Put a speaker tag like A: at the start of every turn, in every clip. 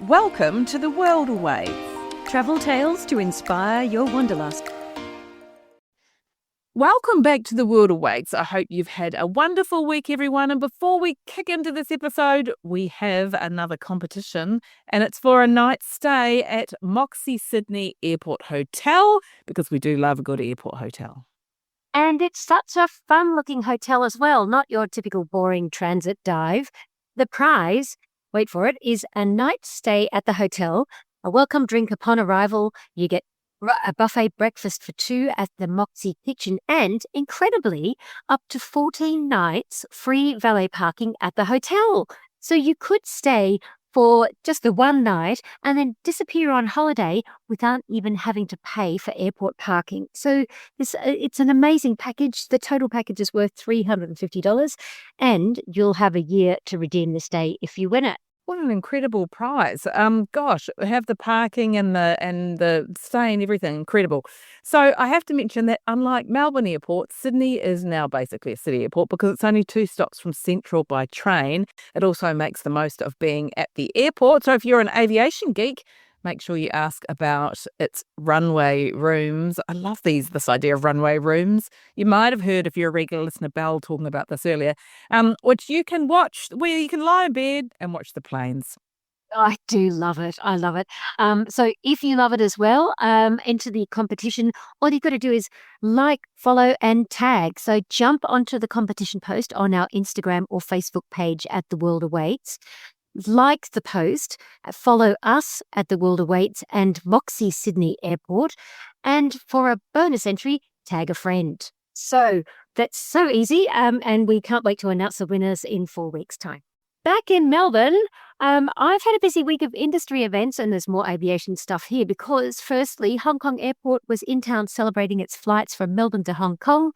A: Welcome to the world awaits.
B: Travel tales to inspire your wanderlust.
A: Welcome back to the world awaits. I hope you've had a wonderful week, everyone. And before we kick into this episode, we have another competition, and it's for a night stay at Moxie Sydney Airport Hotel, because we do love a good airport hotel.
B: And it's such a fun-looking hotel as well, not your typical boring transit dive. The prize, wait for it, is a night stay at the hotel, a welcome drink upon arrival. You get a buffet breakfast for two at the Moxie kitchen, and incredibly, up to 14 nights free valet parking at the hotel. So you could stay for just the one night and then disappear on holiday without even having to pay for airport parking. So it's an amazing package. The total package is worth $350, and you'll have a year to redeem this stay if you win it.
A: What an incredible prize. Gosh, have the parking and the stay and everything, incredible. So I have to mention that unlike Melbourne Airport, Sydney is now basically a city airport because it's only 2 stops from Central by train. It also makes the most of being at the airport. So if you're an aviation geek, make sure you ask about its runway rooms. I love this idea of runway rooms. You might have heard, if you're a regular listener, Belle talking about this earlier, which you can watch, where you can lie in bed and watch the planes.
B: I do love it. I love it. So if you love it as well, enter the competition. All you've got to do is like, follow, and tag. So jump onto the competition post on our Instagram or Facebook page at The World Awaits. Like the post, follow us at The World Awaits and Moxie Sydney Airport, and for a bonus entry, tag a friend. So that's so easy, and we can't wait to announce the winners in 4 weeks' time. Back in Melbourne, I've had a busy week of industry events, and there's more aviation stuff here because, firstly, Hong Kong Airport was in town celebrating its flights from Melbourne to Hong Kong.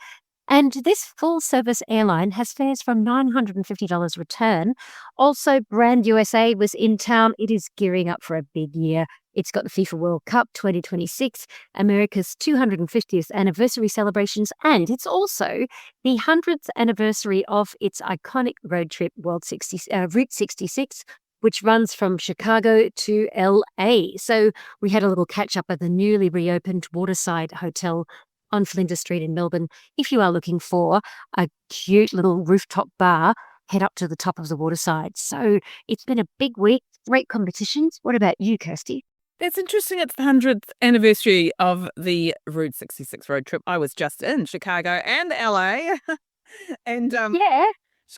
B: And this full-service airline has fares from $950 return. Also, Brand USA was in town. It is gearing up for a big year. It's got the FIFA World Cup 2026, America's 250th anniversary celebrations, and it's also the 100th anniversary of its iconic road trip, Route 66, which runs from Chicago to LA. So we had a little catch-up at the newly reopened Waterside Hotel on Flinders Street in Melbourne. If you are looking for a cute little rooftop bar, head up to the top of the Waterside. So it's been a big week, great competitions. What about you, Kirsty?
A: That's interesting. It's the 100th anniversary of the Route 66 road trip. I was just in Chicago and LA. And
B: yeah,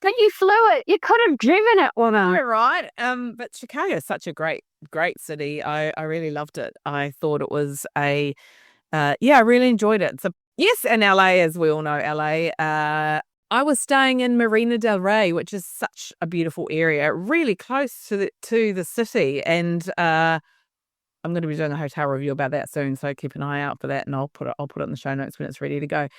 B: but you flew it. You could have driven it, woman.
A: You're right. But Chicago is such a great city. I really loved it. I thought it was I really enjoyed it. So yes, in LA, as we all know, LA. I was staying in Marina del Rey, which is such a beautiful area, really close to the city. And I'm going to be doing a hotel review about that soon, so keep an eye out for that, and I'll put it in the show notes when it's ready to go.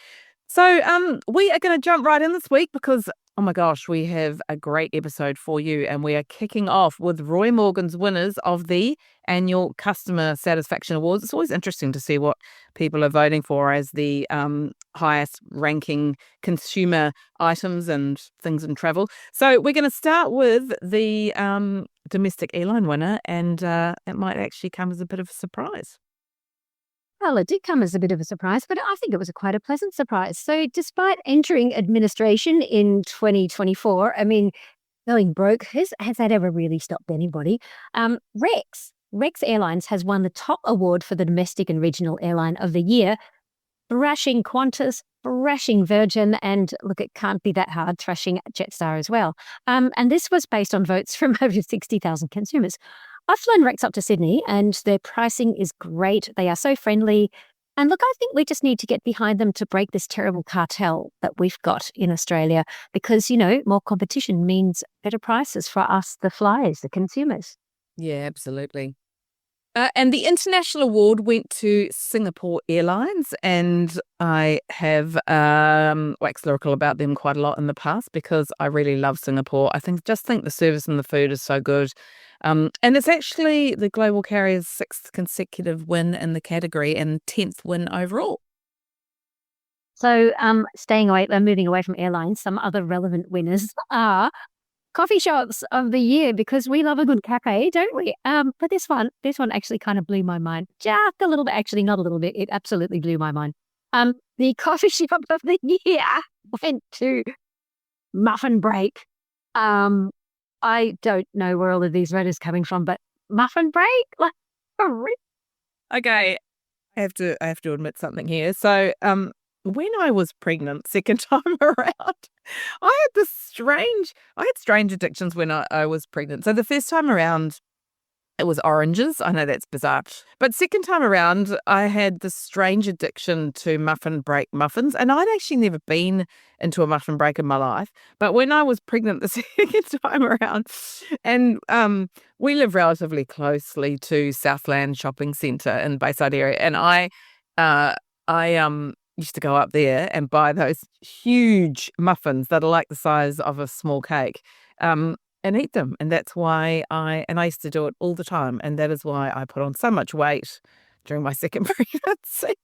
A: So we are going to jump right in this week because, oh my gosh, we have a great episode for you, and we are kicking off with Roy Morgan's winners of the annual Customer Satisfaction Awards. It's always interesting to see what people are voting for as the highest ranking consumer items and things in travel. So we're going to start with the domestic airline winner, and it might actually come as a bit of a surprise.
B: Well, it did come as a bit of a surprise, but I think it was quite a pleasant surprise. So despite entering administration in 2024, I mean, going broke, has that ever really stopped anybody? Rex Airlines has won the top award for the domestic and regional airline of the year, thrashing Qantas, thrashing Virgin, and look, it can't be that hard, thrashing Jetstar as well. And this was based on votes from over 60,000 consumers. I've flown Rex up to Sydney, and their pricing is great. They are so friendly. And look, I think we just need to get behind them to break this terrible cartel that we've got in Australia because, more competition means better prices for us, the flyers, the consumers.
A: Yeah, absolutely. And the international award went to Singapore Airlines, and I have waxed lyrical about them quite a lot in the past because I really love Singapore. I think the service and the food is so good. And it's actually the global carrier's 6th consecutive win in the category and 10th win overall.
B: So moving away from airlines, some other relevant winners are coffee shops of the year because we love a good cafe, don't we? But this one actually kind of blew my mind. Just a little bit, actually, not a little bit. It absolutely blew my mind. The coffee shop of the year went to Muffin Break. I don't know where all of these red is coming from, but Muffin Break, like,
A: Okay, I have to admit something here. So, when I was pregnant, second time around, I had strange addictions when I was pregnant. So the first time around, it was oranges. I know that's bizarre. But second time around, I had this strange addiction to muffin break muffins. And I'd actually never been into a muffin break in my life. But when I was pregnant the second time around, and we live relatively closely to Southland Shopping Centre in Bayside area. And I used to go up there and buy those huge muffins that are like the size of a small cake. And eat them. And that's why I used to do it all the time. And that is why I put on so much weight during my second pregnancy.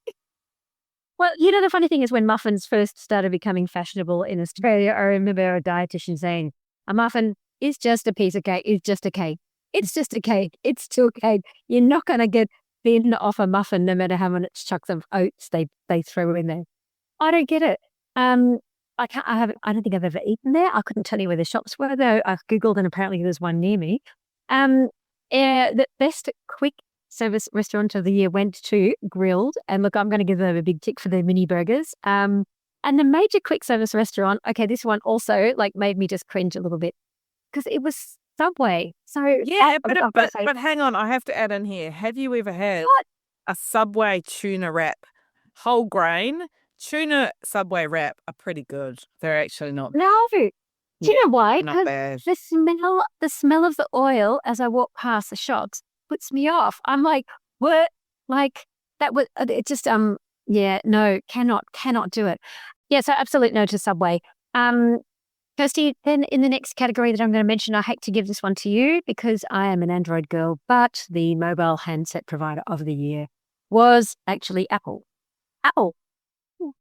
B: well, you know, the funny thing is when muffins first started becoming fashionable in Australia, I remember a dietitian saying, a muffin is just a piece of cake. It's just a cake. It's just a cake. It's still a cake. You're not going to get thin off a muffin no matter how much chunks of oats they throw in there. I don't get it. I don't think I've ever eaten there. I couldn't tell you where the shops were, though. I Googled and apparently there's one near me. The best quick service restaurant of the year went to Grilled. And look, I'm going to give them a big tick for their mini burgers. And the major quick service restaurant, okay, this one also like made me just cringe a little bit because it was Subway. So
A: yeah, but hang on, I have to add in here. Have you ever had a Subway tuna wrap? Whole grain tuna Subway wrap are pretty good. They're actually not.
B: No. Do you know why?
A: Not bad.
B: The smell of the oil as I walk past the shops puts me off. I'm like, what? Like that was it just yeah, no, cannot do it. Yeah, so absolute no to Subway. Kirsty, then in the next category that I'm going to mention, I hate to give this one to you because I am an Android girl, but the mobile handset provider of the year was actually Apple. Apple. And,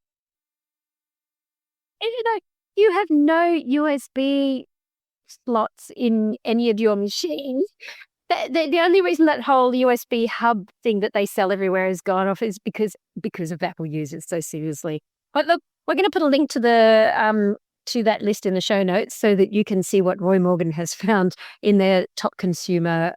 B: you know, you have no USB slots in any of your machines. The only reason that whole USB hub thing that they sell everywhere has gone off is because of Apple users. So seriously, but look, we're going to put a link to the to that list in the show notes so that you can see what Roy Morgan has found in their top consumer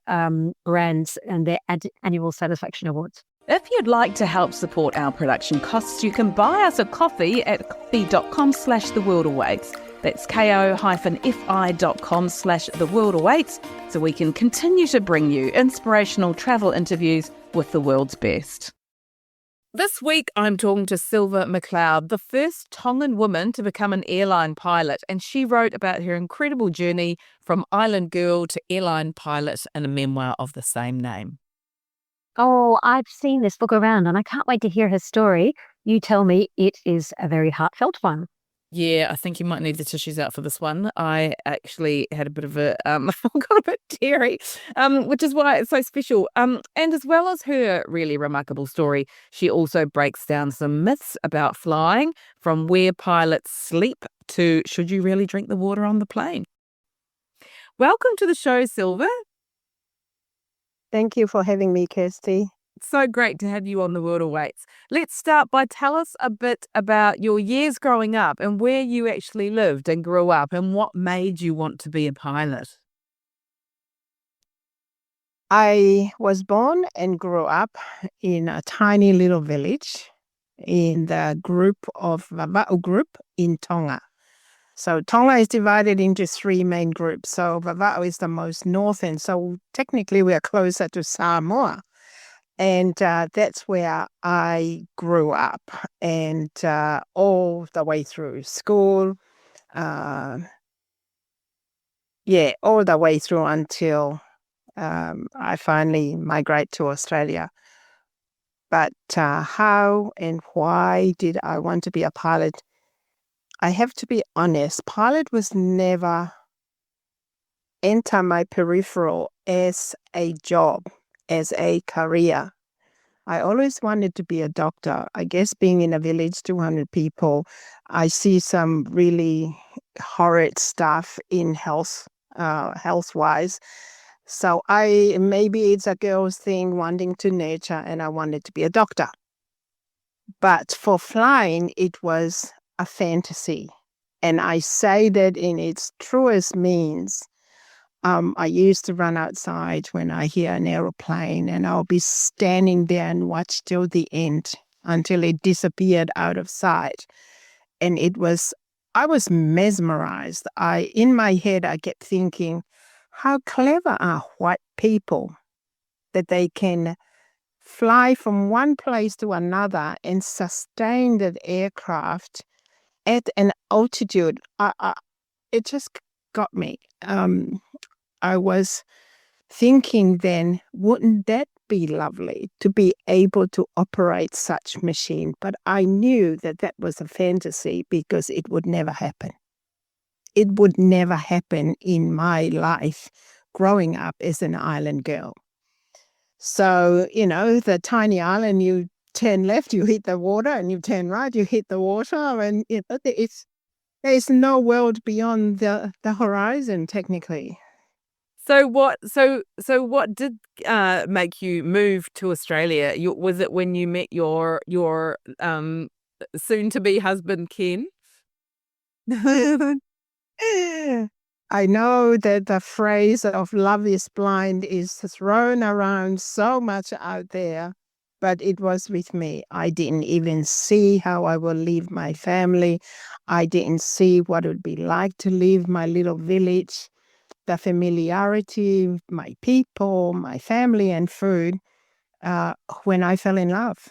B: brands and their annual satisfaction awards.
C: If you'd like to help support our production costs, you can buy us a coffee at coffee.com/theworldawaits. That's ko-fi.com/theworldawaits, so we can continue to bring you inspirational travel interviews with the world's best.
A: This week, I'm talking to Silva McLeod, the first Tongan woman to become an airline pilot, and she wrote about her incredible journey from island girl to airline pilot in a memoir of the same name.
B: Oh, I've seen this book around and I can't wait to hear her story. You tell me it is a very heartfelt one.
A: Yeah, I think you might need the tissues out for this one. I actually had a bit of a, I got a bit teary, which is why it's so special. And as well as her really remarkable story, she also breaks down some myths about flying, from where pilots sleep to should you really drink the water on the plane. Welcome to the show, Silva.
D: Thank you for having me, Kirsty.
A: It's so great to have you on The World Awaits. Let's start by tell us a bit about your years growing up and where you actually lived and grew up and what made you want to be a pilot.
D: I was born and grew up in a tiny little village in the group of Vava'u group in Tonga. So Tonga is divided into three main groups. So Vava'u is the most northern. So technically we are closer to Samoa. And that's where I grew up. And all the way through school. All the way through until I finally migrate to Australia. But how and why did I want to be a pilot? I have to be honest, pilot was never enter my peripheral as a job, as a career. I always wanted to be a doctor. I guess being in a village, 200 people, I see some really horrid stuff in health health-wise. So maybe it's a girl's thing wanting to nurture, and I wanted to be a doctor. But for flying, it was a fantasy. And I say that in its truest means. I used to run outside when I hear an aeroplane, and I'll be standing there and watch till the end until it disappeared out of sight. And I was mesmerized. In my head, I kept thinking, how clever are white people that they can fly from one place to another and sustain that aircraft at an altitude. It just got me. I was thinking then, wouldn't that be lovely to be able to operate such machine? But I knew that that was a fantasy because it would never happen. It would never happen in my life growing up as an island girl. So, the tiny island, you turn left, you hit the water, and you turn right, you hit the water. And there's no world beyond the horizon, technically.
A: So what did make you move to Australia? Was it when you met your soon to be husband Ken?
D: I know that the phrase of love is blind is thrown around so much out there, but it was with me. I didn't even see how I would leave my family. I didn't see what it would be like to leave my little village, the familiarity, my people, my family, and food when I fell in love.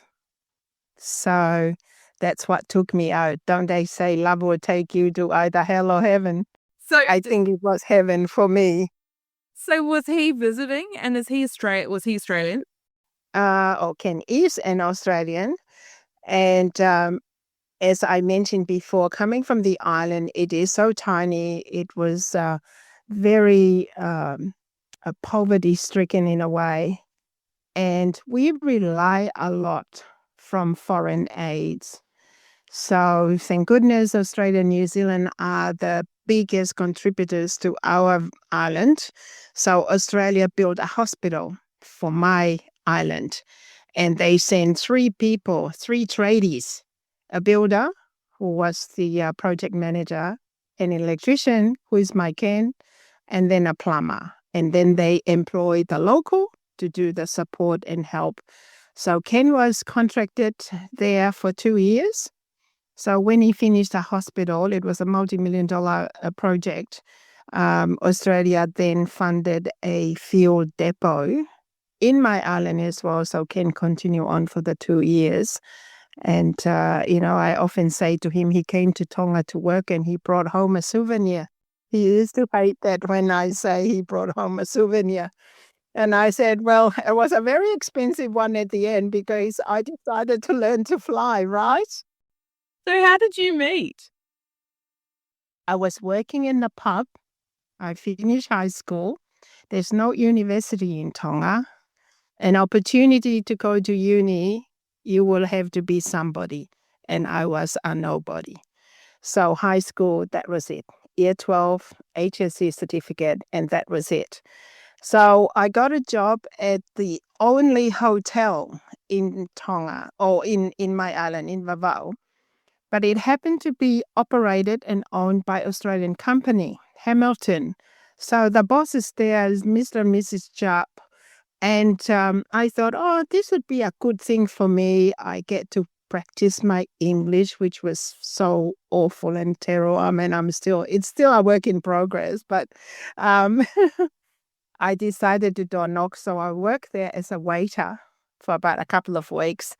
D: So that's what took me out. Don't they say love will take you to either hell or heaven?
A: So
D: I think it was heaven for me.
A: So was he visiting, and was he Australian?
D: Ken is an Australian. And as I mentioned before, coming from the island, it is so tiny. It was very poverty-stricken in a way. And we rely a lot from foreign aids. So thank goodness Australia and New Zealand are the biggest contributors to our island. So Australia built a hospital for my island, and they sent 3 people, 3 tradies, a builder who was the project manager, an electrician who is my Ken, and then a plumber. And then they employed the local to do the support and help. So Ken was contracted there for 2 years. So when he finished the hospital, it was a multi-million-dollar project. Australia then funded a fuel depot in my island as well, so Ken continue on for the 2 years. And, I often say to him, he came to Tonga to work and he brought home a souvenir. He used to hate that when I say he brought home a souvenir. And I said, well, it was a very expensive one at the end because I decided to learn to fly, right?
A: So how did you meet?
D: I was working in the pub. I finished high school. There's no university in Tonga. An opportunity to go to uni, you will have to be somebody. And I was a nobody. So high school, that was it. Year 12, HSC certificate, and that was it. So I got a job at the only hotel in Tonga, or in my island, in Vavau. But it happened to be operated and owned by Australian company, Hamilton. So the bosses there is Mr. and Mrs. Jupp. And I thought, this would be a good thing for me. I get to practice my English, which was so awful and terrible. I mean, it's still a work in progress, but I decided to do a knock. So I worked there as a waiter for about a couple of weeks.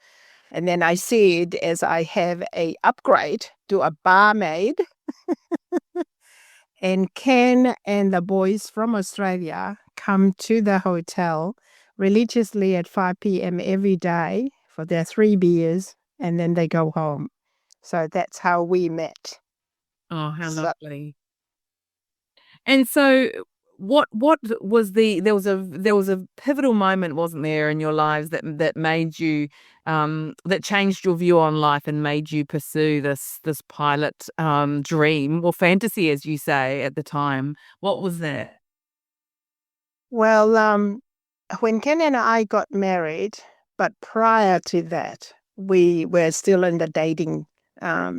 D: And then I see it as I have a upgrade to a barmaid. And Ken and the boys from Australia come to the hotel religiously at 5 p.m. every day for their 3 beers, and then they go home. So that's how we met.
A: Oh, how lovely. And so what was there was a pivotal moment, wasn't there, in your lives that made you that changed your view on life and made you pursue this pilot dream or fantasy, as you say at the time. What was that?
D: Well, when Ken and I got married, but prior to that, we were still in the dating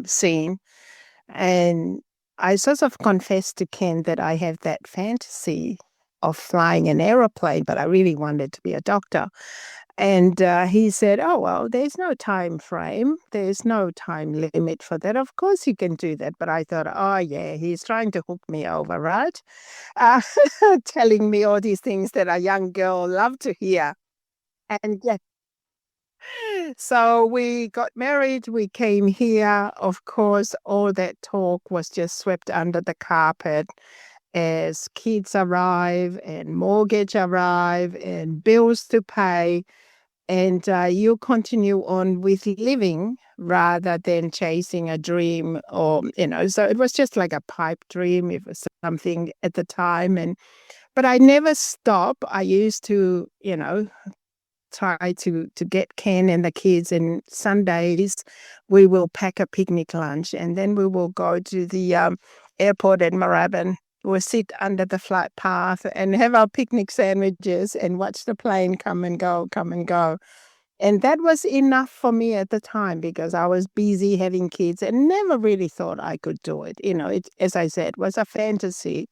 D: scene. And I sort of confessed to Ken that I have that fantasy of flying an aeroplane, but I really wanted to be a doctor. And he said, "Oh, well, there's no time frame. There's no time limit for that. Of course you can do that." But I thought, oh, yeah, he's trying to hook me over, right? Uh, telling me all these things that a young girl love to hear. And yeah, so we got married, we came here. Of course, all that talk was just swept under the carpet as kids arrive and mortgage arrive and bills to pay. And you continue on with living rather than chasing a dream so it was just like a pipe dream. It was something at the time. But I never stop. I used to, try to get Ken and the kids, and Sundays we will pack a picnic lunch and then we will go to the airport at Moorabbin. We'll sit under the flight path and have our picnic sandwiches and watch the plane come and go, come and go. And that was enough for me at the time because I was busy having kids and never really thought I could do it. It, as I said, was a fantasy,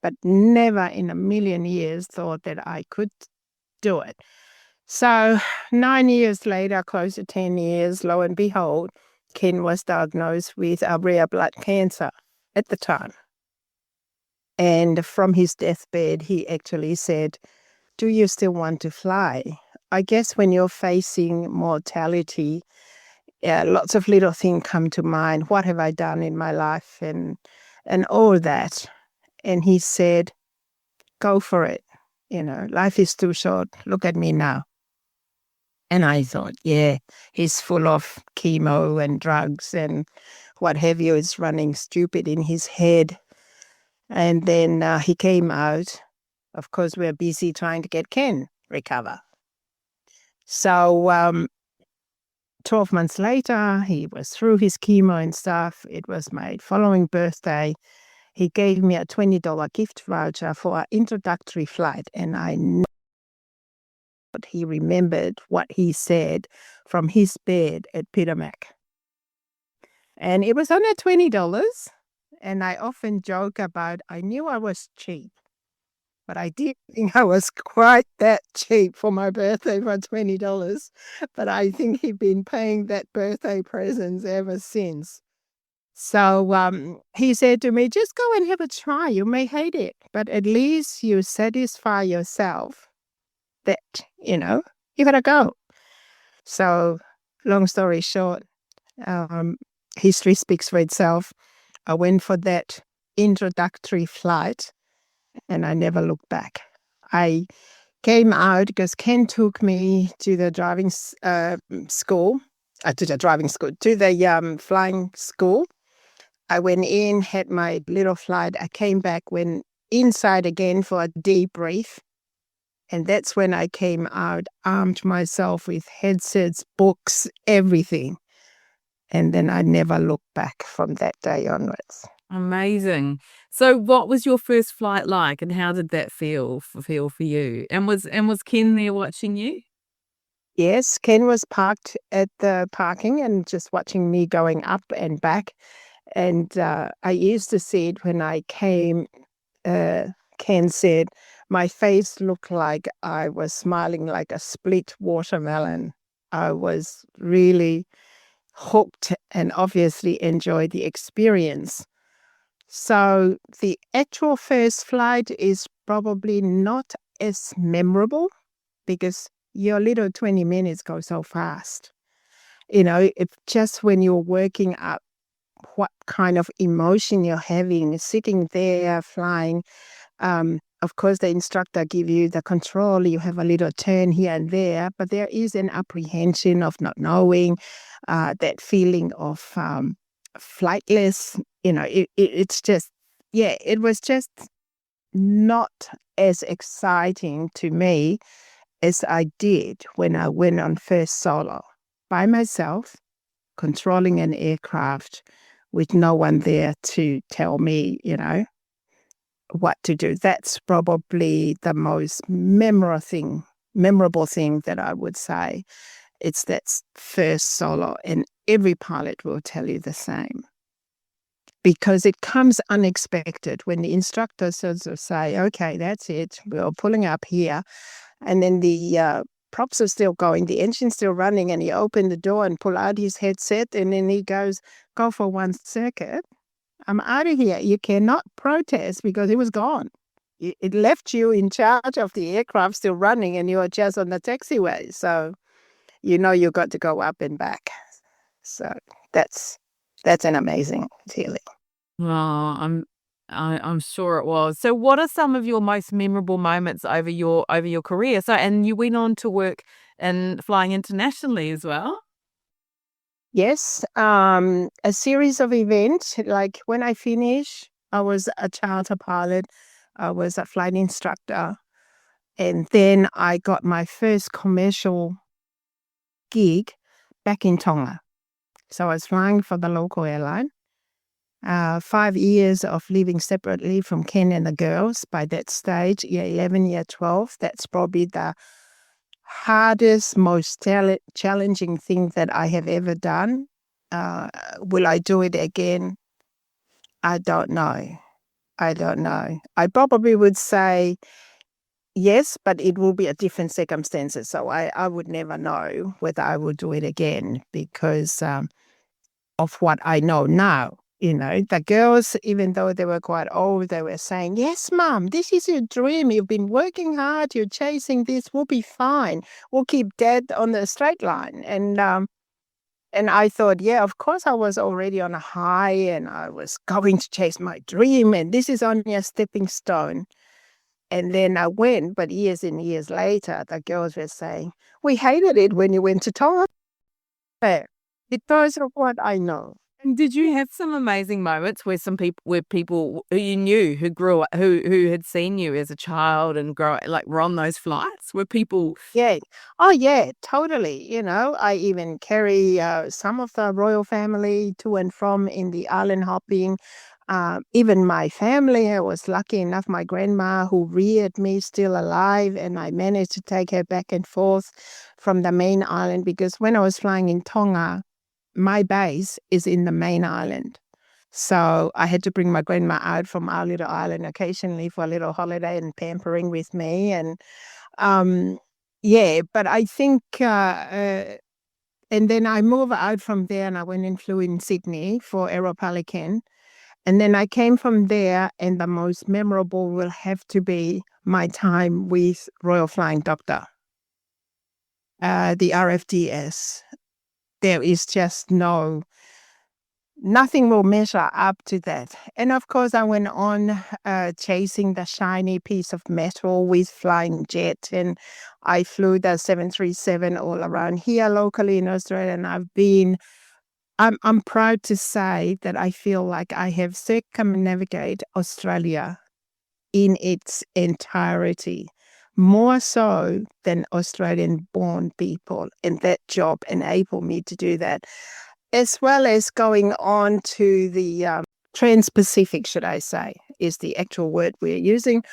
D: but never in a million years thought that I could do it. So 9 years later, close to 10 years, lo and behold, Ken was diagnosed with a rare blood cancer at the time. And from his deathbed, he actually said, "Do you still want to fly?" I guess when you're facing mortality, lots of little things come to mind. What have I done in my life and all that? And he said, "Go for it. Life is too short. Look at me now." And I thought, yeah, he's full of chemo and drugs and what have you. Is running stupid in his head. And then he came out. Of course, we're busy trying to get Ken recover. So 12 months later, he was through his chemo and stuff. It was my following birthday. He gave me a $20 gift voucher for an introductory flight. And I know he remembered what he said from his bed at Pitamac. And it was only $20. And I often joke about, I knew I was cheap, but I didn't think I was quite that cheap for my birthday for $20. But I think he'd been paying that birthday presents ever since. So he said to me, "Just go and have a try. You may hate it, but at least you satisfy yourself that, you gotta go." So long story short, history speaks for itself. I went for that introductory flight and I never looked back. I came out because Ken took me to the driving school, to the flying school. I went in, had my little flight. I came back, went inside again for a debrief. And that's when I came out, armed myself with headsets, books, everything. And then I never looked back from that day onwards.
A: Amazing. So what was your first flight like and how did that feel for you? And was Ken there watching you?
D: Yes, Ken was parked at the parking and just watching me going up and back. And I used to see it when I came. Ken said, my face looked like I was smiling like a split watermelon. I was really hooked and obviously enjoyed the experience. So the actual first flight is probably not as memorable because your little 20 minutes go so fast. It's just when you're working up what kind of emotion you're having, sitting there flying. Of course, the instructor give you the control. You have a little turn here and there, but there is an apprehension of not knowing, that feeling of flightless. It's just, yeah, it was just not as exciting to me as I did when I went on first solo by myself, controlling an aircraft with no one there to tell me, what to do. That's probably the most memorable thing that I would say. It's that first solo, and every pilot will tell you the same. Because it comes unexpected when the instructor sort of say, okay, that's it, we're pulling up here. And then the props are still going, the engine's still running, and he opened the door and pull out his headset, and then he goes, go for one circuit. I'm out of here. You cannot protest because it was gone. It left you in charge of the aircraft still running, and you are just on the taxiway. So you got to go up and back. So that's an amazing feeling.
A: Oh, I'm sure it was. So what are some of your most memorable moments over your career? So, and you went on to work in flying internationally as well?
D: Yes, a series of events. Like when I finished, I was a charter pilot. I was a flight instructor. And then I got my first commercial gig back in Tonga. So I was flying for the local airline. 5 years of living separately from Ken and the girls. By that stage, year 11, year 12, that's probably the hardest, most challenging thing that I have ever done. Will I do it again? I don't know. I probably would say yes, but it will be a different circumstances. So I would never know whether I would do it again because of what I know now. The girls, even though they were quite old, they were saying, yes, Mom, this is your dream. You've been working hard. You're chasing this. We'll be fine. We'll keep Dad on the straight line. And I thought, yeah, of course I was already on a high and I was going to chase my dream. And this is only a stepping stone. And then I went, but years and years later, the girls were saying, we hated it when you went to Tonga. Because of what I know.
A: And did you have some amazing moments where people who you knew who grew up, who had seen you as a child and were on those flights? Were people?
D: Yeah. Oh, yeah, totally. I even carry some of the royal family to and from in the island hopping. Even my family, I was lucky enough, my grandma who reared me still alive, and I managed to take her back and forth from the main island because when I was flying in Tonga, my base is in the main island. So I had to bring my grandma out from our little island occasionally for a little holiday and pampering with me. And but I think, and then I moved out from there and I went and flew in Sydney for Aeropelican. And then I came from there, and the most memorable will have to be my time with Royal Flying Doctor, the RFDS. There is just nothing will measure up to that. And of course, I went on chasing the shiny piece of metal with Flying Jet, and I flew the 737 all around here locally in Australia. And I'm proud to say that I feel like I have circumnavigated Australia in its entirety, more so than Australian-born people. And that job enabled me to do that, as well as going on to the Trans-Pacific, should I say, is the actual word we're using.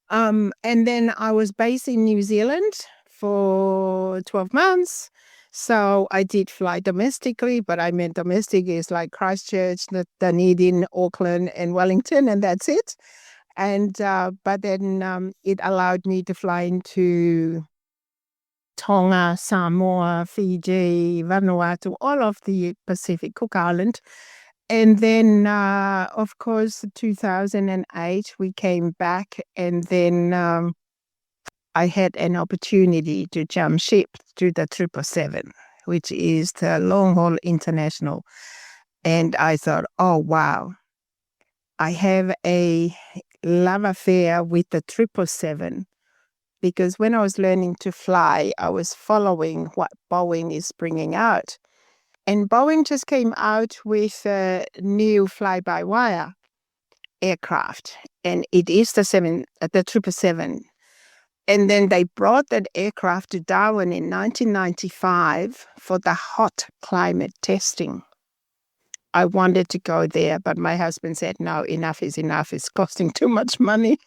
D: And then I was based in New Zealand for 12 months. So I did fly domestically, but I meant domestic is like Christchurch, Dunedin, Auckland, and Wellington, and that's it. And but then it allowed me to fly into Tonga, Samoa, Fiji, Vanuatu, all of the Pacific, Cook Island. And then, of course, 2008, we came back, and then I had an opportunity to jump ship to the 777, which is the long-haul international. And I thought, oh, wow, I have a love affair with the 777. Because when I was learning to fly, I was following what Boeing is bringing out. And Boeing just came out with a new fly-by-wire. aircraft, and it is the 777. And then they brought that aircraft to Darwin in 1995 for the hot climate testing. I wanted to go there, but my husband said, no, enough is enough. It's costing too much money.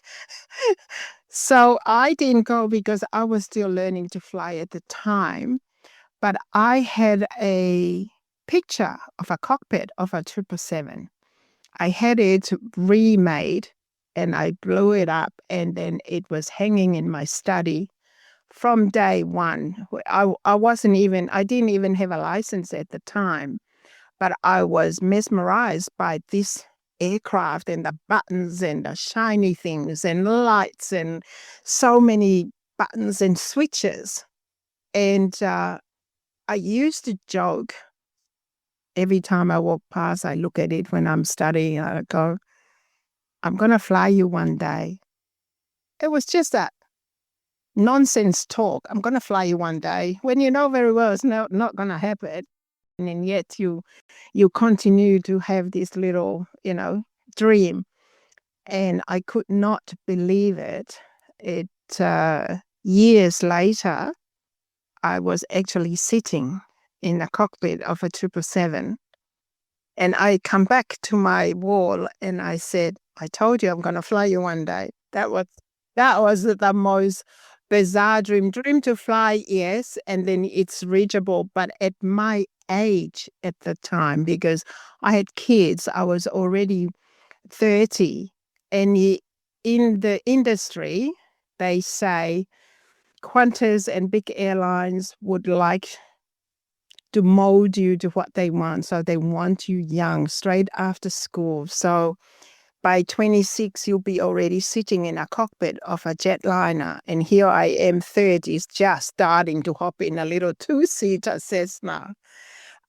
D: So I didn't go because I was still learning to fly at the time. But I had a picture of a cockpit of a 777. I had it remade and I blew it up, and then it was hanging in my study from day one. I didn't even have a license at the time, but I was mesmerized by this aircraft and the buttons and the shiny things and lights and so many buttons and switches. And I used to joke every time I walk past, I look at it when I'm studying, I go, I'm going to fly you one day. It was just that nonsense talk. I'm going to fly you one day when you know very well it's not going to happen. And yet you continue to have this little, dream. And I could not believe it. Years later, I was actually sitting in the cockpit of a 777. And I come back to my wall and I said, I told you I'm going to fly you one day. That was the most bizarre dream. Dream to fly, yes, and then it's reachable. But at my age at the time, because I had kids, I was already 30. And in the industry, they say Qantas and big airlines would like to mold you to what they want. So they want you young, straight after school. So by 26, you'll be already sitting in a cockpit of a jetliner. And here I am, 30s, just starting to hop in a little two-seater Cessna.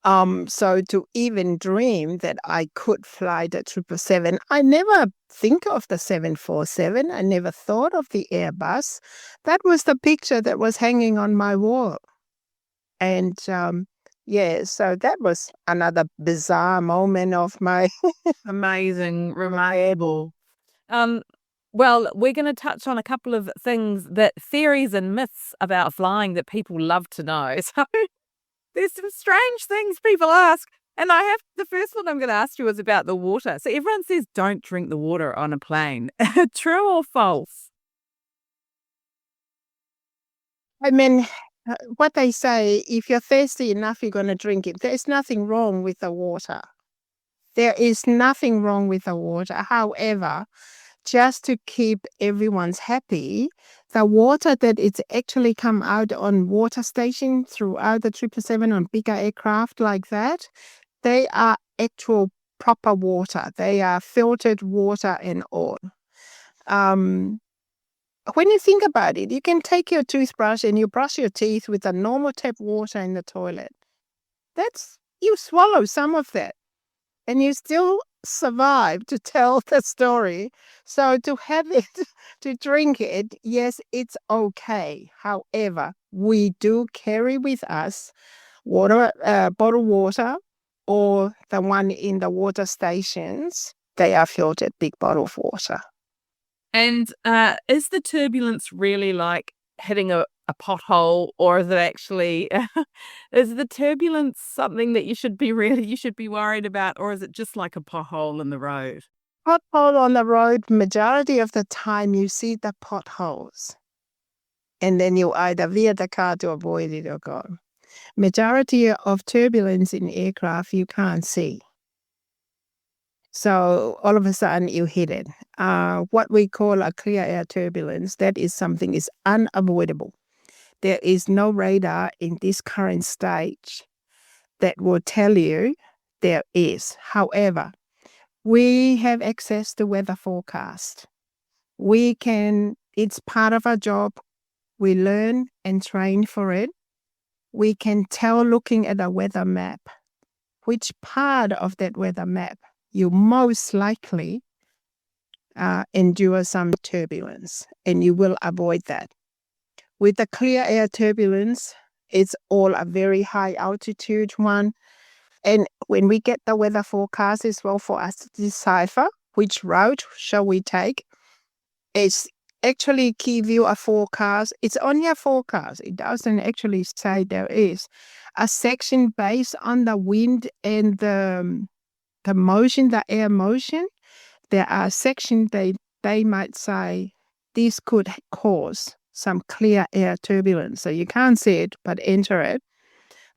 D: So to even dream that I could fly the 777, I never think of the 747. I never thought of the Airbus. That was the picture that was hanging on my wall. And so that was another bizarre moment of my
A: Amazing, remarkable. Well, we're going to touch on a couple of things, that theories and myths about flying that people love to know. So there's some strange things people ask. And the first one I'm going to ask you is about the water. So everyone says don't drink the water on a plane. True or false?
D: I mean, what they say, if you're thirsty enough, you're going to drink it. There's nothing wrong with the water. There is nothing wrong with the water. However, just to keep everyone's happy, the water that it's actually come out on water stations throughout the 777 on bigger aircraft like that, they are actual proper water. They are filtered water and all. When you think about it, you can take your toothbrush and you brush your teeth with a normal tap water in the toilet. You swallow some of that and you still survive to tell the story. So to have it, to drink it, yes, it's okay. However, we do carry with us water, bottled water, or the one in the water stations. They are filtered big bottle of water.
A: And is the turbulence really like hitting a pothole, or is it actually is the turbulence something that you should be worried about, or is it just like a pothole in the road?
D: Pothole on the road, majority of the time you see the potholes, and then you either veer the car to avoid it or go. Majority of turbulence in aircraft you can't see. So all of a sudden you hit it. What we call a clear air turbulence, that is something is unavoidable. There is no radar in this current stage that will tell you there is. However, we have access to weather forecast. It's part of our job. We learn and train for it. We can tell looking at a weather map which part of that weather map you most likely endure some turbulence, and you will avoid that. With the clear air turbulence, it's all a very high altitude one. And when we get the weather forecast as well for us to decipher which route shall we take. It's actually give you a forecast. It's only a forecast. It doesn't actually say there is a section based on the wind and the motion, the air motion. There are sections they might say this could cause some clear air turbulence. So you can't see it, but enter it.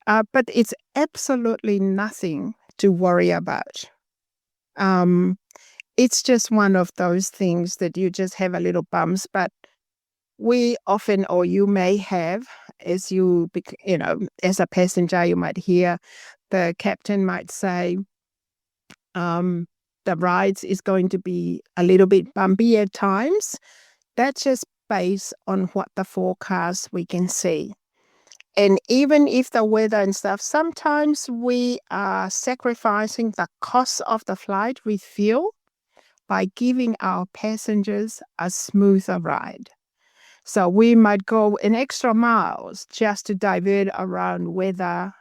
D: But it's absolutely nothing to worry about. It's just one of those things that you just have a little bumps, but we often, or you may have, as as a passenger, you might hear the captain might say, the rides is going to be a little bit bumpy at times. That's just based on what the forecast we can see. And even if the weather and stuff, sometimes we are sacrificing the cost of the flight with fuel by giving our passengers a smoother ride. So we might go an extra miles just to divert around weather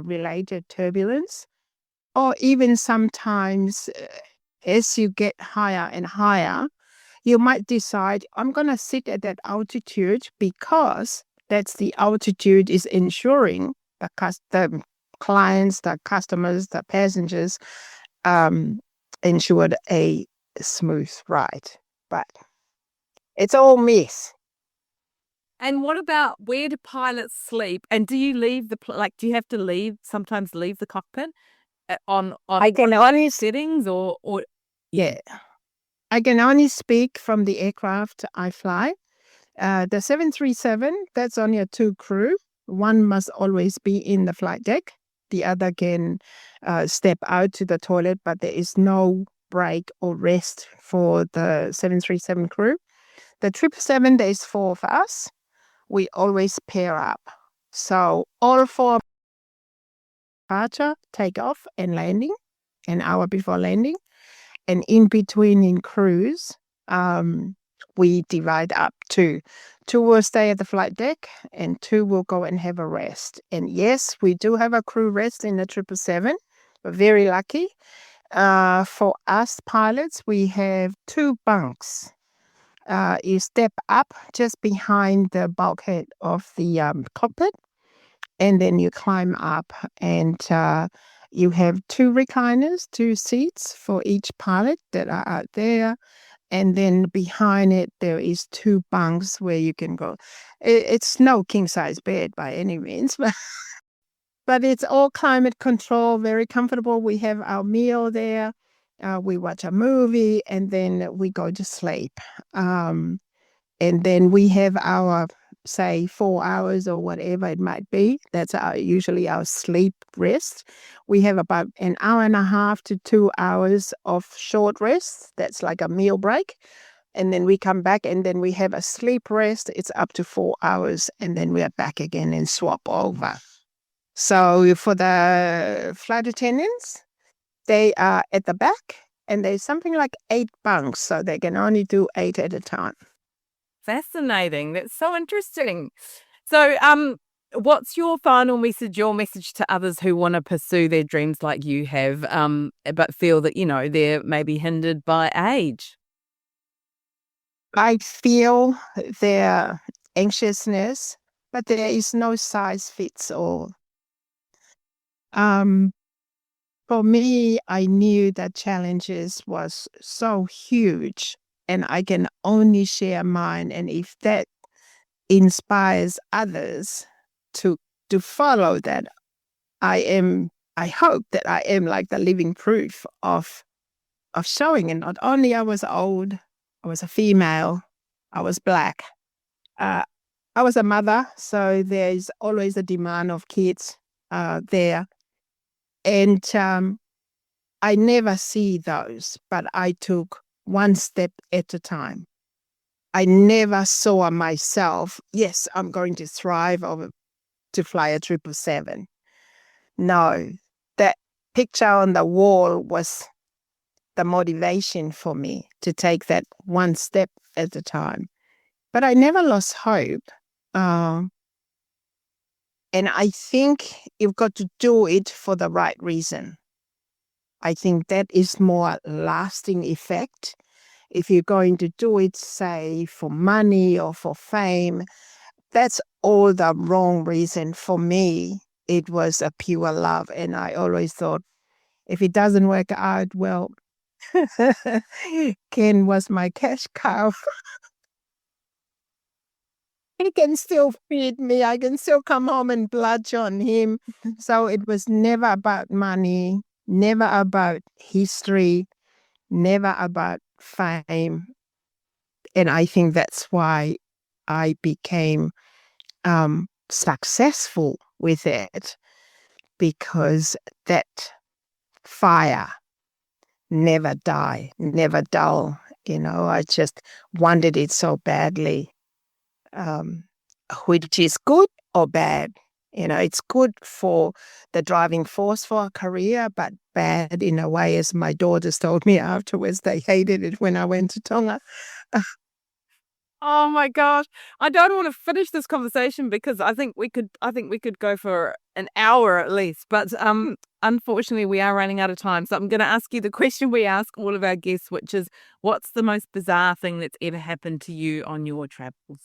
D: related turbulence. Or even sometimes as you get higher and higher, you might decide, I'm going to sit at that altitude because that's the altitude is ensuring the clients, the customers, the passengers ensured a smooth ride. But it's all myth.
A: And what about, where do pilots sleep? And do you leave do you have to sometimes leave the cockpit on
D: I can only
A: settings or?
D: Yeah. I can only speak from the aircraft I fly. The 737, that's only a 2 crew. One must always be in the flight deck. The other can step out to the toilet, but there is no break or rest for the 737 crew. The 777, there's 4 of us. We always pair up. So all 4 departure, takeoff, and landing, an hour before landing. And in between in cruise, we divide up to 2 will stay at the flight deck and 2 will go and have a rest. And yes, we do have a crew rest in the 777. We're very lucky. For us pilots, we have 2 bunks. You step up just behind the bulkhead of the cockpit, and then you climb up, and you have 2 recliners, 2 seats for each pilot that are out there. And then behind it, there is 2 bunks where you can go. It's no king-size bed by any means, but it's all climate control, very comfortable. We have our meal there. We watch a movie, and then we go to sleep. And then we have our, say, 4 hours or whatever it might be. That's usually our sleep rest. We have about an hour and a half to 2 hours of short rest. That's like a meal break. And then we come back, and then we have a sleep rest. It's up to 4 hours, and then we are back again and swap over. So for the flight attendants, they are at the back, and there's something like 8 bunks, so they can only do 8 at a time.
A: Fascinating. That's so interesting. So, what's your final message, your message to others who want to pursue their dreams like you have, but feel that, they're maybe hindered by age?
D: I feel their anxiousness, but there is no size fits all. For me, I knew that challenges was so huge, and I can only share mine. And if that inspires others to follow that, I hope that I am like the living proof of showing. And not only I was old, I was a female, I was Black, I was a mother, so there's always a demand of kids there. And I never see those, but I took one step at a time. I never saw myself, yes, I'm going to thrive to fly a 777. No, that picture on the wall was the motivation for me to take that one step at a time. But I never lost hope. And I think you've got to do it for the right reason. I think that is more lasting effect. If you're going to do it, say, for money or for fame, that's all the wrong reason. For me, it was a pure love. And I always thought, if it doesn't work out, well, Ken was my cash cow. He can still feed me. I can still come home and bludge on him. So it was never about money, never about history, never about fame. And I think that's why I became successful with it, because that fire never die, never dull. I just wanted it so badly, which is good or bad. It's good for the driving force for a career, but bad in a way, as my daughters told me afterwards. They hated it when I went to Tonga.
A: Oh my gosh. I don't want to finish this conversation because I think we could go for an hour at least. But unfortunately we are running out of time. So I'm gonna ask you the question we ask all of our guests, which is, what's the most bizarre thing that's ever happened to you on your travels?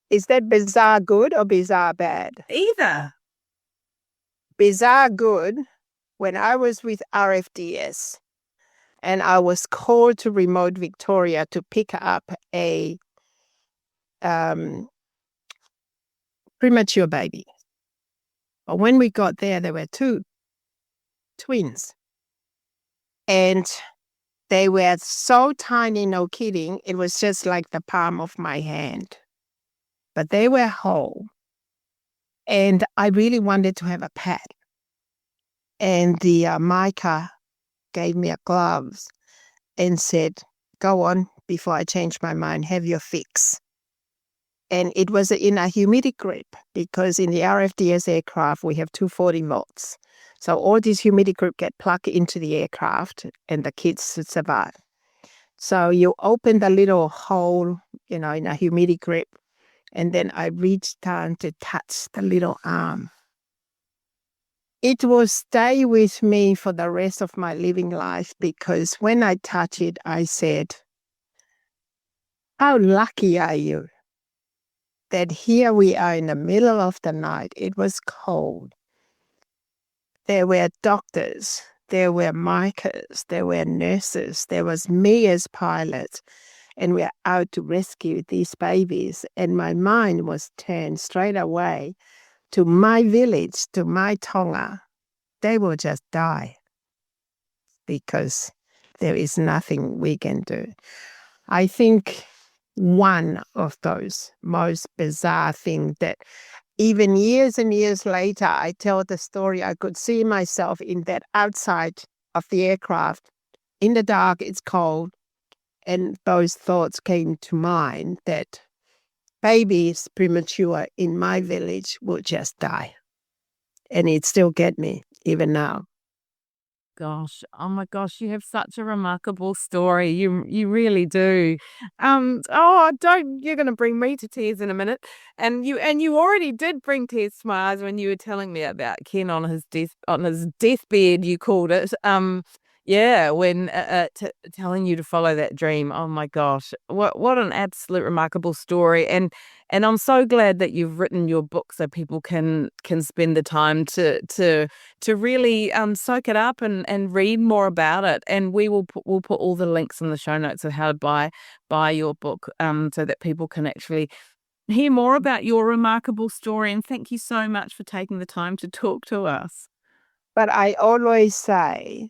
D: Is that bizarre good or bizarre bad?
A: Either.
D: Bizarre good, when I was with RFDS and I was called to remote Victoria to pick up a premature baby. But when we got there were two twins. And they were so tiny, no kidding, it was just like the palm of my hand. But they were whole. And I really wanted to have a pet. And the Micah gave me a gloves and said, go on, before I change my mind, have your fix. And it was in a humidity grip, because in the RFDS aircraft, we have 240 volts. So all these humidity grip get plugged into the aircraft and the kids survive. So you open the little hole, in a humidity grip, and then I reached down to touch the little arm. It will stay with me for the rest of my living life, because when I touch it, I said, how lucky are you that here we are in the middle of the night. It was cold. There were doctors, there were micers, there were nurses, there was me as pilot, and we're out to rescue these babies. And my mind was turned straight away to my village, to my Tonga. They will just die because there is nothing we can do. I think one of those most bizarre things that even years and years later, I tell the story, I could see myself in that outside of the aircraft. In the dark, it's cold. And those thoughts came to mind that babies premature in my village will just die. And it still get me even now.
A: Gosh, oh my gosh, you have such a remarkable story. You really do. You're gonna bring me to tears in a minute. And you already did bring tears to my eyes when you were telling me about Ken on his deathbed, you called it. Yeah, when telling you to follow that dream. Oh my gosh, what an absolute remarkable story. And I'm so glad that you've written your book so people can spend the time to really soak it up and read more about it. And we'll put all the links in the show notes of how to buy your book so that people can actually hear more about your remarkable story. And thank you so much for taking the time to talk to us.
D: But I always say,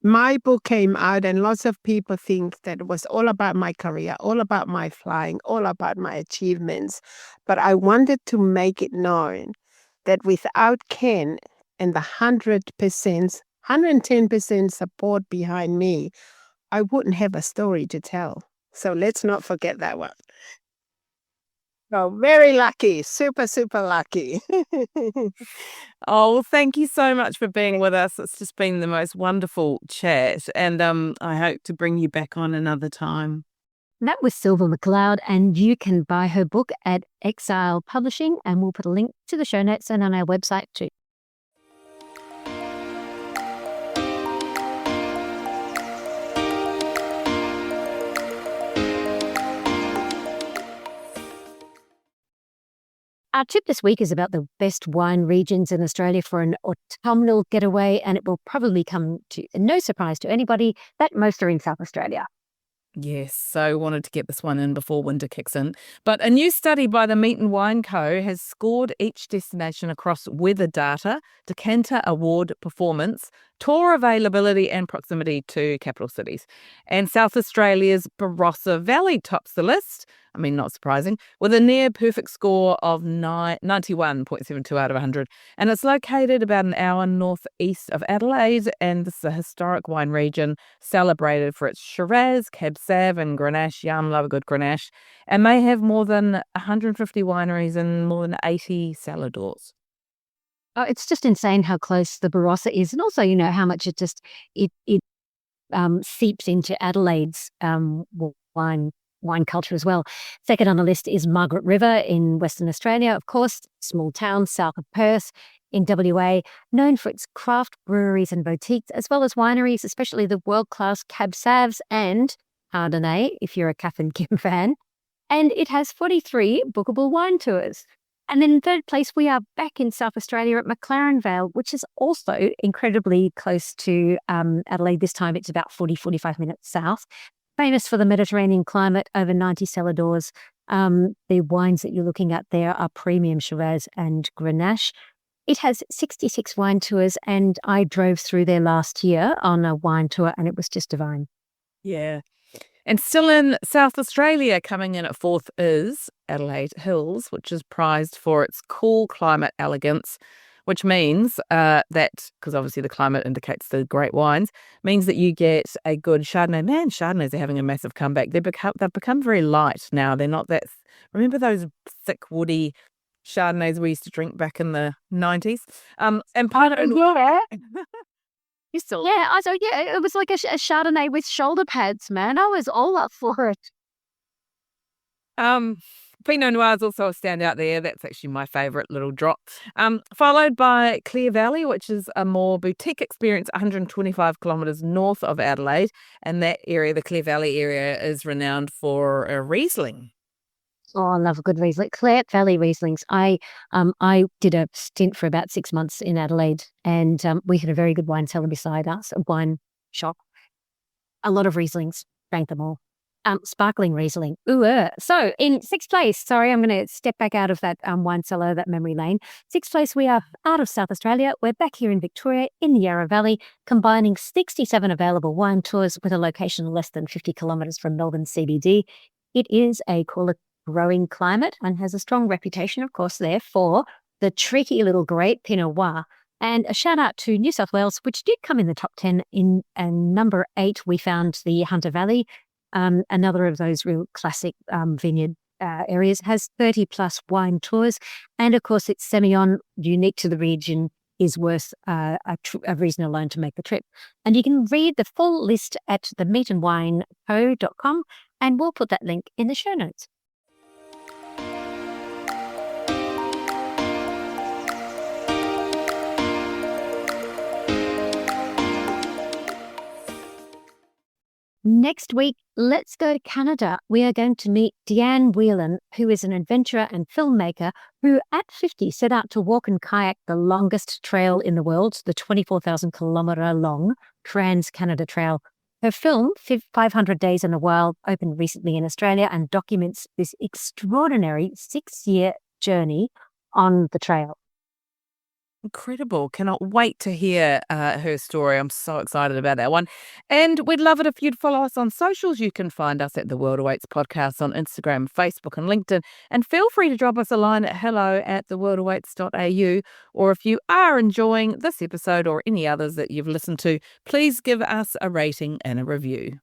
D: my book came out and lots of people think that it was all about my career, all about my flying, all about my achievements. But I wanted to make it known that without Ken and the 110% support behind me, I wouldn't have a story to tell. So let's not forget that one. So very lucky, super, super lucky.
A: Oh, well, thank you so much for being with us. It's just been the most wonderful chat. And I hope to bring you back on another time.
B: That was Silva McLeod, and you can buy her book at Exile Publishing, and we'll put a link to the show notes and on our website too. Our tip this week is about the best wine regions in Australia for an autumnal getaway, and it will probably come to no surprise to anybody that most are in South Australia.
A: Yes, so wanted to get this one in before winter kicks in. But a new study by the Meat and Wine Co. has scored each destination across weather data, decanter award performance, tour availability and proximity to capital cities. And South Australia's Barossa Valley tops the list. I mean, not surprising, with a near perfect score of 91.72 out of 100. And it's located about an hour northeast of Adelaide, and this is a historic wine region celebrated for its Shiraz, Cab Sav and Grenache. Yum, love a good Grenache. And may have more than 150 wineries and more than 80 celadors.
B: Oh, it's just insane how close the Barossa is, and also, how much it seeps into Adelaide's wine culture as well. Second on the list is Margaret River in Western Australia, of course, small town south of Perth in WA, known for its craft breweries and boutiques, as well as wineries, especially the world-class Cab Savs and Chardonnay, if you're a Kath and Kim fan. And it has 43 bookable wine tours. And then in third place, we are back in South Australia at McLaren Vale, which is also incredibly close to Adelaide. This time it's about 45 minutes south. Famous for the Mediterranean climate, over 90 celadors. The wines that you're looking at there are premium Shiraz and Grenache. It has 66 wine tours, and I drove through there last year on a wine tour, and it was just divine.
A: Yeah. And still in South Australia, coming in at fourth is Adelaide Hills, which is prized for its cool climate elegance, which means that, because obviously the climate indicates the great wines, means that you get a good Chardonnay. Man, Chardonnays are having a massive comeback. They've become very light now. They're not that... Remember those thick, woody Chardonnays we used to drink back in the 90s? And part of...
B: Yeah.
A: You still...
B: Yeah, it was like a Chardonnay with shoulder pads, man. I was all up for it.
A: Pinot Noir is also a standout there. That's actually my favourite little drop. Followed by Clare Valley, which is a more boutique experience 125 kilometres north of Adelaide. And that area, the Clare Valley area, is renowned for a Riesling.
B: Oh, I love a good Riesling. Clare Valley Rieslings. I did a stint for about 6 months in Adelaide, and we had a very good wine cellar beside us, a wine shop. A lot of Rieslings, drank them all. Sparkling Riesling. So in sixth place, sorry, I'm going to step back out of that wine cellar, that memory lane. Sixth place, we are out of South Australia. We're back here in Victoria, in the Yarra Valley, combining 67 available wine tours with a location less than 50 kilometres from Melbourne CBD. It is a cooler growing climate and has a strong reputation, of course, there for the tricky little grape Pinot Noir. And a shout out to New South Wales, which did come in the top 10. In number 8, we found the Hunter Valley, another of those real classic vineyard areas, has 30 plus wine tours. And of course, it's Semillon, unique to the region, is worth a reason alone to make the trip. And you can read the full list at themeatandwineco.com, and we'll put that link in the show notes. Next week, let's go to Canada. We are going to meet Deanne Whelan, who is an adventurer and filmmaker who, at 50, set out to walk and kayak the longest trail in the world, the 24,000-kilometre long Trans-Canada Trail. Her film, 500 Days in the Wild, opened recently in Australia and documents this extraordinary 6-year journey on the trail.
A: Incredible. Cannot wait to hear her story. I'm so excited about that one. And we'd love it if you'd follow us on socials. You can find us at The World Awaits Podcast on Instagram, Facebook and LinkedIn. And feel free to drop us a line at hello@theworldawaits.au. Or if you are enjoying this episode or any others that you've listened to, please give us a rating and a review.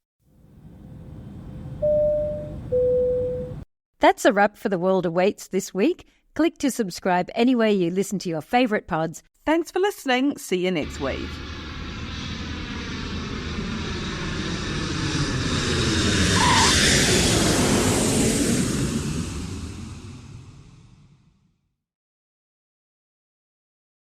E: That's a wrap for The World Awaits this week. Click to subscribe anywhere you listen to your favourite pods.
C: Thanks for listening. See you next week.